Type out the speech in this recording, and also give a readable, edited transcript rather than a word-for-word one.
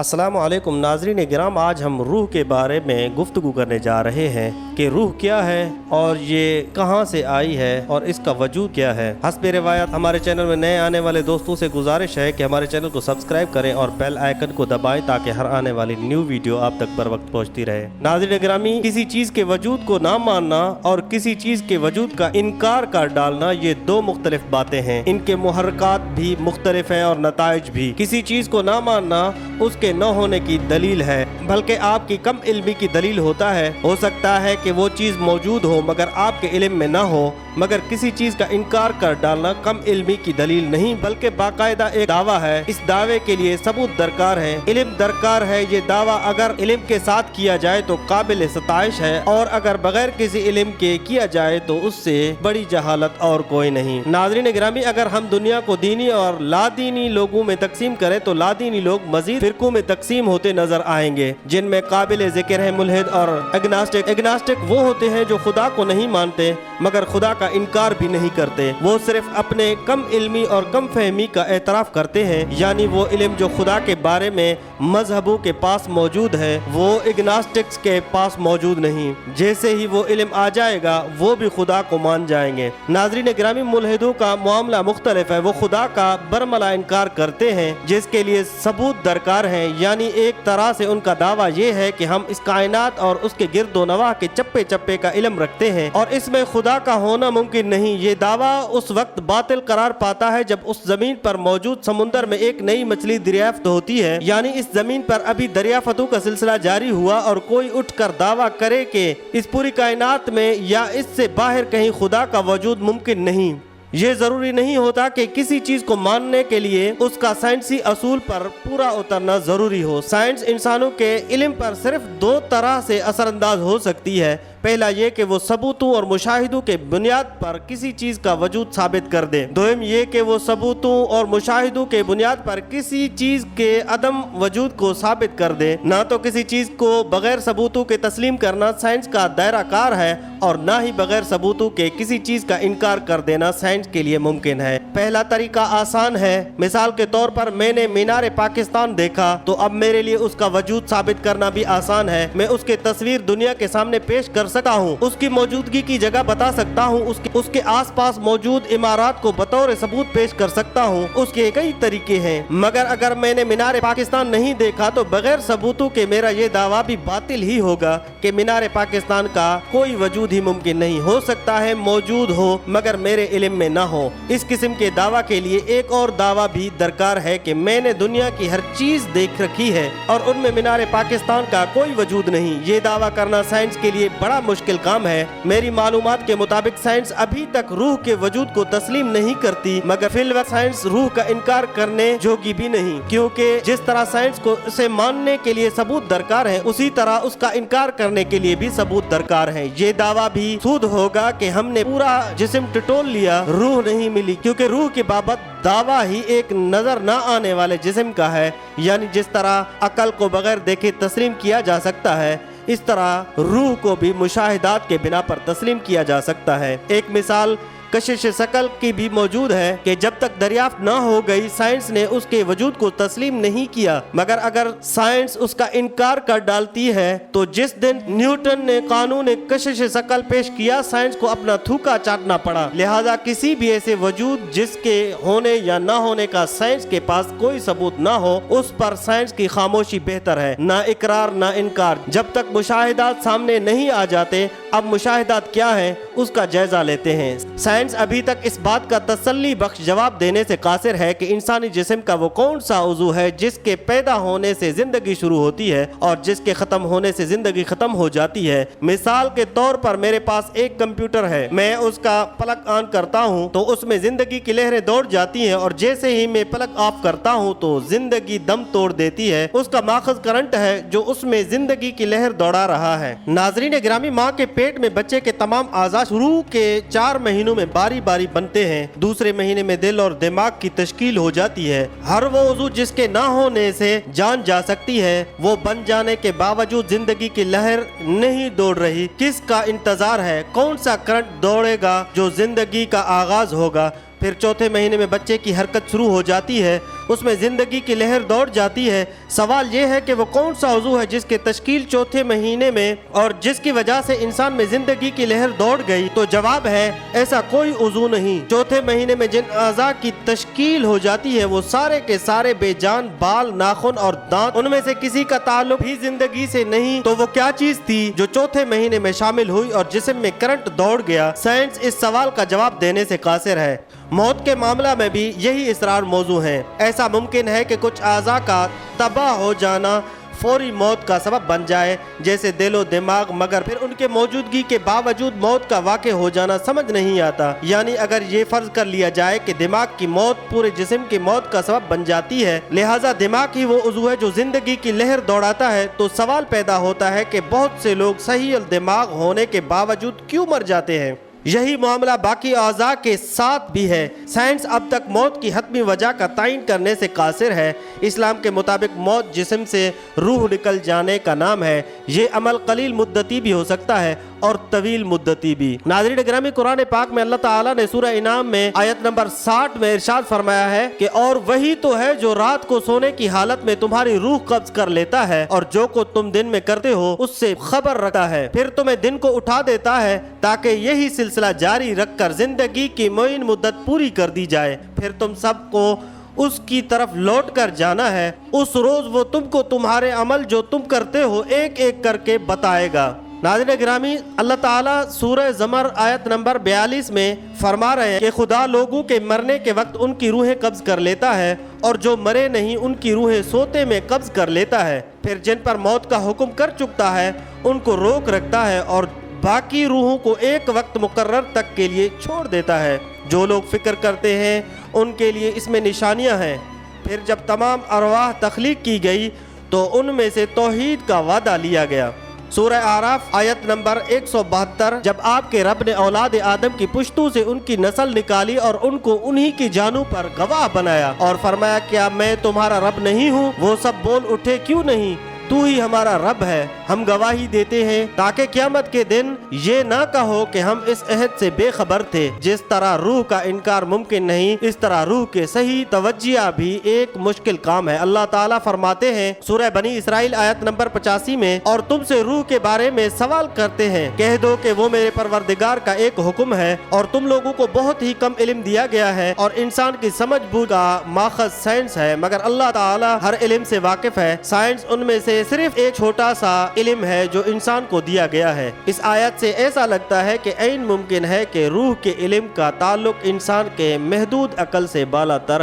अस्सलामु अलैकुम नाज़रीन किराम, आज हम रूह के बारे में गुफ्तगू करने जा रहे हैं कि रूह क्या है और ये कहाँ से आई है और इसका वजूद क्या है। हस्ब रिवायत हमारे चैनल में नए आने वाले दोस्तों से गुजारिश है कि हमारे चैनल को सब्सक्राइब करें और बेल आइकन को दबाएं ताकि हर आने वाली न्यू वीडियो आप तक बर वक्त पहुँचती रहे। नाज़रीन गिरामी, किसी चीज़ के वजूद को ना मानना और किसी चीज़ के वजूद का इनकार कर डालना, ये दो मुख्तलिफ बातें हैं। इनके मुहर्रकात भी मुख्तलिफ हैं और नताइज भी। किसी चीज़ को ना मानना उसके न होने की दलील है, बल्कि आपकी कम इल्मी की दलील होता है। हो सकता है कि वो चीज़ मौजूद हो मगर आपके इल्म में ना हो, मगर किसी चीज़ का इनकार कर डालना कम इल्मी की दलील नहीं बल्कि बाकायदा एक दावा है। इस दावे के लिए सबूत दरकार है, इल्म दरकार है। ये दावा अगर इल्म के साथ किया जाए तो काबिल सताइश है, और अगर बगैर किसी इल्म के किया जाए तो उससे बड़ी जहालत और कोई नहीं। नाज़रीन गिरामी, अगर हम दुनिया को दीनी और लादीनी लोगों में तकसीम करें तो लादीनी लोग मजीद फिरकों में तकसीम होते नजर आएंगे, जिनमें काबिल जिक्र है मुल्हिद और एग्नास्टिक। एग्नास्टिक वो होते हैं जो खुदा को नहीं मानते मगर खुदा का इनकार भी नहीं करते। वो सिर्फ अपने कम इल्मी और कम फहमी का एतराफ़ करते हैं, यानी वो इल्म जो खुदा के बारे में मजहबों के पास मौजूद है वो एग्नास्टिक्स के पास मौजूद नहीं। जैसे ही वो इल्म आ जाएगा वो भी खुदा को मान जाएंगे। नाज़रीन गिरामी, मुल्हिदों का मामला मुख्तलिफ है। वो खुदा का बरमला इनकार करते हैं जिसके लिए सबूत दरकार है, यानी एक तरह से उनका दावा ये है कि हम इस कायनात और उसके गिरदो नवाह के चप्पे चप्पे का इल्म रखते हैं और इसमें खुदा का होना मुमकिन नहीं। ये दावा उस वक्त बातिल करार पाता है जब उस जमीन पर मौजूद समुंदर में एक नई मछली दरियाफ्त होती है, यानी इस जमीन पर अभी दरियाफ्तों का सिलसिला जारी हुआ और कोई उठकर दावा करे कि इस पूरी कायनात में या इससे बाहर कहीं खुदा का वजूद मुमकिन नहीं। ये जरूरी नहीं होता कि किसी चीज को मानने के लिए उसका साइंसी असूल पर पूरा उतरना जरूरी हो। साइंस इंसानों के इल्म पर सिर्फ दो तरह से असरअंदाज हो सकती है। पहला ये कि वो सबूतों और मुशाहिदों के बुनियाद पर किसी चीज़ का वजूद साबित कर दे। दोम ये कि वो सबूतों और मुशाहिदों के बुनियाद पर किसी चीज़ के अदम वजूद को साबित कर दे। ना तो किसी चीज़ को बगैर सबूतों के तस्लीम करना साइंस का दायरा कार है और ना ही बगैर सबूतों के किसी चीज़ का इनकार कर देना साइंस के लिए मुमकिन है। पहला तरीका आसान है। मिसाल के तौर पर मैंने मीनार पाकिस्तान देखा तो अब मेरे लिए उसका वजूद साबित करना भी आसान है। मैं उसकी तस्वीर दुनिया के सामने पेश कर सकता हूँ, उसकी मौजूदगी की जगह बता सकता हूँ, उसके आसपास मौजूद इमारत को बतौर सबूत पेश कर सकता हूँ। उसके कई तरीके हैं, मगर अगर मैंने मीनार पाकिस्तान नहीं देखा तो बगैर सबूतों के मेरा ये दावा भी बातिल ही होगा कि मीनार पाकिस्तान का कोई वजूद ही मुमकिन नहीं। हो सकता है मौजूद हो मगर मेरे इल्म में ना हो। इस किस्म के दावा के लिए एक और दावा भी दरकार है कि मैंने दुनिया की हर चीज देख रखी है और उनमें मीनार पाकिस्तान का कोई वजूद नहीं। ये दावा करना साइंस के लिए बड़ा मुश्किल काम है। मेरी मालूमात के मुताबिक साइंस अभी तक रूह के वजूद को तस्लीम नहीं करती, मगर फिलहाल साइंस रूह का इनकार करने जोगी भी नहीं, क्योंकि जिस तरह साइंस को इसे मानने के लिए सबूत दरकार है उसी तरह उसका इनकार करने के लिए भी सबूत दरकार है। ये दावा भी सूद होगा कि हमने पूरा जिस्म टटोल लिया, रूह नहीं मिली, क्योंकि रूह के बाबत दावा ही एक नजर ना आने वाले जिस्म का है। यानी जिस तरह अकल को बगैर देखे तस्लीम किया जा सकता है, इस तरह रूह को भी मुशाहिदात के बिना पर तस्लीम किया जा सकता है। एक मिसाल कशिश शकल की भी मौजूद है कि जब तक दरियाफ्त न हो गई साइंस ने उसके वजूद को तस्लीम नहीं किया, मगर अगर साइंस उसका इनकार कर डालती है तो जिस दिन न्यूटन ने कानून कशिश शकल पेश किया साइंस को अपना थूका चाटना पड़ा। लिहाजा किसी भी ऐसे वजूद जिसके होने या ना होने का साइंस के पास कोई सबूत ना हो, उस पर साइंस की खामोशी बेहतर है। ना इकरार ना इनकार। जब तक मुशाहिदात सामने नहीं आ जाते, अब मुशाहिदात क्या है उसका जायजा लेते हैं। साइंस अभी तक इस बात का तसल्ली बख्श जवाब देने से कासिर है कि इंसानी जिस्म का वो कौन सा उज़ू है जिसके पैदा होने से जिंदगी शुरू होती है और जिसके खत्म होने से जिंदगी खत्म हो जाती है। मिसाल के तौर पर मेरे पास एक कंप्यूटर है, मैं उसका प्लग ऑन करता हूँ तो उसमें जिंदगी की लहरें दौड़ जाती हैं और जैसे ही मैं प्लग ऑफ करता हूँ तो जिंदगी दम तोड़ देती है। उसका माखज़ करंट है जो उसमें जिंदगी की लहर दौड़ा रहा है। नाज़रीन गिरामी, माँ के पेट में बच्चे के तमाम आज़ा शुरू के 4 महीनों में बारी बारी बनते हैं। दूसरे महीने में दिल और दिमाग की तश्कील हो जाती है। हर वो उज़ू जिसके ना होने से जान जा सकती है वो बन जाने के बावजूद जिंदगी की लहर नहीं दौड़ रही। किसका इंतजार है? कौन सा करंट दौड़ेगा जो जिंदगी का आगाज होगा? फिर चौथे महीने में बच्चे की हरकत शुरू हो जाती है। اس میں زندگی کی لہر دوڑ جاتی ہے۔ سوال یہ ہے کہ وہ کون سا عضو ہے جس کی تشکیل چوتھے مہینے میں اور جس کی وجہ سے انسان میں زندگی کی لہر دوڑ گئی؟ تو جواب ہے ایسا کوئی عضو نہیں۔ چوتھے مہینے میں جن اعضاء کی تشکیل ہو جاتی ہے وہ سارے کے سارے بے جان، بال، ناخن اور دانت، ان میں سے کسی کا تعلق بھی زندگی سے نہیں۔ تو وہ کیا چیز تھی جو چوتھے مہینے میں شامل ہوئی اور جسم میں کرنٹ دوڑ گیا؟ سائنس اس سوال کا جواب دینے سے قاصر ہے۔ موت کے معاملہ میں بھی یہی اسرار موضوع ہے۔ ایسا ممکن ہے کہ کچھ اعضاء کا تباہ ہو جانا فوری موت کا سبب بن جائے، جیسے دل و دماغ، مگر پھر ان کے موجودگی کے باوجود موت کا واقع ہو جانا سمجھ نہیں آتا۔ یعنی اگر یہ فرض کر لیا جائے کہ دماغ کی موت پورے جسم کی موت کا سبب بن جاتی ہے، لہٰذا دماغ ہی وہ عضو ہے جو زندگی کی لہر دوڑاتا ہے، تو سوال پیدا ہوتا ہے کہ بہت سے لوگ صحیح الدماغ ہونے کے باوجود کیوں مر جاتے ہیں؟ یہی معاملہ باقی اعضاء کے ساتھ بھی ہے۔ سائنس اب تک موت کی حتمی وجہ کا تعین کرنے سے قاصر ہے۔ اسلام کے مطابق موت جسم سے روح نکل جانے کا نام ہے۔ یہ عمل قلیل مدتی بھی ہو سکتا ہے اور طویل مدتی بھی۔ ناظرین گرامی، قرآن پاک میں اللہ تعالیٰ نے سورہ انعام میں آیت نمبر 60 میں ارشاد فرمایا ہے کہ اور وہی تو ہے جو رات کو سونے کی حالت میں تمہاری روح قبض کر لیتا ہے اور جو کو تم دن میں کرتے ہو اس سے خبر رکھتا ہے، پھر تمہیں دن کو اٹھا دیتا ہے تاکہ یہی سلسلہ جاری رکھ کر زندگی کی معین مدت پوری کر دی جائے، پھر تم سب کو اس کی طرف لوٹ کر جانا ہے۔ اس روز وہ تم کو تمہارے عمل جو تم کرتے ہو ایک ایک کر کے بتائے گا۔ ناظرین گرامی، اللہ تعالیٰ سورہ زمر آیت نمبر 42 میں فرما رہے ہیں کہ خدا لوگوں کے مرنے کے وقت ان کی روحیں قبض کر لیتا ہے اور جو مرے نہیں ان کی روحیں سوتے میں قبض کر لیتا ہے، پھر جن پر موت کا حکم کر چکتا ہے ان کو روک رکھتا ہے اور باقی روحوں کو ایک وقت مقرر تک کے لیے چھوڑ دیتا ہے۔ جو لوگ فکر کرتے ہیں ان کے لیے اس میں نشانیاں ہیں۔ پھر جب تمام ارواح تخلیق کی گئی تو ان میں سے توحید کا وعدہ لیا گیا۔ سورہ اعراف آیت نمبر 172، جب آپ کے رب نے اولاد آدم کی پشتوں سے ان کی نسل نکالی اور ان کو انہی کی جانوں پر گواہ بنایا اور فرمایا کیا میں تمہارا رب نہیں ہوں؟ وہ سب بول اٹھے کیوں نہیں، تو ہی ہمارا رب ہے، ہم گواہی دیتے ہیں تاکہ قیامت کے دن یہ نہ کہو کہ ہم اس عہد سے بے خبر تھے۔ جس طرح روح کا انکار ممکن نہیں، اس طرح روح کے صحیح توجیہ بھی ایک مشکل کام ہے۔ اللہ تعالیٰ فرماتے ہیں سورہ بنی اسرائیل آیت نمبر 85 میں، اور تم سے روح کے بارے میں سوال کرتے ہیں، کہہ دو کہ وہ میرے پروردگار کا ایک حکم ہے اور تم لوگوں کو بہت ہی کم علم دیا گیا ہے اور انسان کی سمجھ بوجھ کا ماخذ سائنس ہے، مگر اللہ تعالیٰ ہر علم سے واقف ہے۔ سائنس ان میں سے صرف ایک چھوٹا سا علم ہے جو انسان کو دیا گیا ہے۔ اس آیت سے ایسا لگتا ہے کہ عین ممکن ہے کہ روح کے علم کا تعلق انسان کے محدود عقل سے بالا تر ہے۔